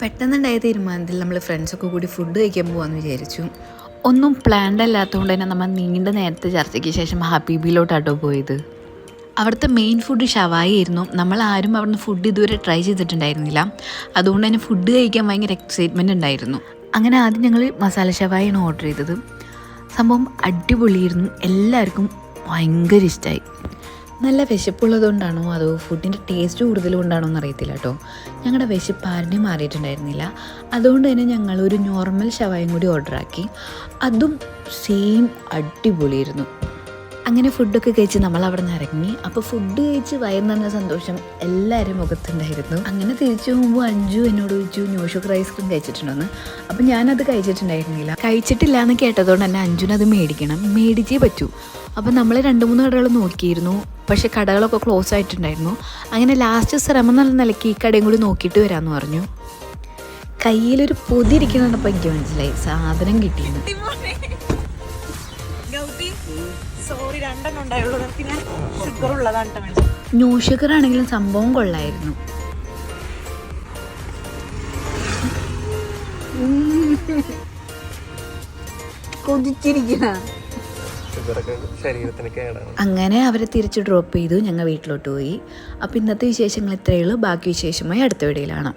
പെട്ടെന്നുണ്ടായ തീരുമാനത്തിൽ നമ്മൾ ഫ്രണ്ട്സൊക്കെ കൂടി ഫുഡ് കഴിക്കാൻ പോകാമെന്ന് വിചാരിച്ചു. ഒന്നും പ്ലാൻഡ് അല്ലാത്തതുകൊണ്ട് തന്നെ നമ്മൾ നീണ്ട നേരത്തെ ചർച്ചയ്ക്ക് ശേഷം ഹബീബിലോട്ടാട്ടോ പോയത്. അവിടുത്തെ മെയിൻ ഫുഡ് ഷവായി ആയിരുന്നു. നമ്മളാരും അവിടുന്ന് ഫുഡ് ഇതുവരെ ട്രൈ ചെയ്തിട്ടുണ്ടായിരുന്നില്ല. അതുകൊണ്ട് തന്നെ ഫുഡ് കഴിക്കാൻ ഭയങ്കര എക്സൈറ്റ്മെൻറ്റ് ഉണ്ടായിരുന്നു. അങ്ങനെ ആദ്യം ഞങ്ങൾ മസാല ഷവായിയാണ് ഓർഡർ ചെയ്തത്. സംഭവം അടിപൊളിയായിരുന്നു. എല്ലാവർക്കും ഭയങ്കര ഇഷ്ടമായി. നല്ല വിശപ്പുള്ളതുകൊണ്ടാണോ അതോ ഫുഡിൻ്റെ ടേസ്റ്റ് കൂടുതലുകൊണ്ടാണോ എന്നറിയത്തില്ല കേട്ടോ. ഞങ്ങളുടെ വിശപ്പ് ആരുടെയും മാറിയിട്ടുണ്ടായിരുന്നില്ല. അതുകൊണ്ട് തന്നെ ഞങ്ങളൊരു നോർമൽ ഷവായും കൂടി ഓർഡറാക്കി. അതും സെയിം അടിപൊളിയായിരുന്നു. അങ്ങനെ ഫുഡൊക്കെ കഴിച്ച് നമ്മൾ അവിടെ നിന്ന് ഇറങ്ങി. അപ്പോൾ ഫുഡ് കഴിച്ച് വയറ് നിറഞ്ഞ സന്തോഷം എല്ലാവരും മുഖത്തുണ്ടായിരുന്നു. അങ്ങനെ തിരിച്ചു പോകുമ്പോൾ അഞ്ജു എന്നോട് ചോദിച്ചു ന്യൂ ഷുഗർ ഐസ്ക്രീം കഴിച്ചിട്ടുണ്ടെന്ന്. അപ്പം ഞാനത് കഴിച്ചിട്ടുണ്ടായിരുന്നില്ല. കഴിച്ചിട്ടില്ല എന്ന് കേട്ടതുകൊണ്ട് തന്നെ അഞ്ജുനത് മേടിച്ചേ പറ്റൂ. അപ്പം നമ്മൾ 2-3 കടകൾ നോക്കിയിരുന്നു. പക്ഷേ കടകളൊക്കെ ക്ലോസ് ആയിട്ടുണ്ടായിരുന്നു. അങ്ങനെ ലാസ്റ്റ് ശ്രമം നല്ല നിലയ്ക്ക് ഈ കടയും കൂടി നോക്കിയിട്ട് വരാമെന്ന് പറഞ്ഞു. കയ്യിലൊരു പൊതി ഇരിക്കണപ്പോൾ എനിക്ക് മനസ്സിലായി സാധനം കിട്ടിയെന്ന്. ന്യൂ ഷുഗർ ആണെങ്കിലും സംഭവം കൊള്ളായിരുന്നു. അങ്ങനെ അവരെ തിരിച്ച് ഡ്രോപ്പ് ചെയ്തു. ഞങ്ങൾ വീട്ടിലോട്ട് പോയി. അപ്പോൾ ഇന്നത്തെ വിശേഷങ്ങൾ ഇത്രയേ ഉള്ളൂ. ബാക്കി വിശേഷമായി അടുത്ത വീഡിയോയിലാണ്.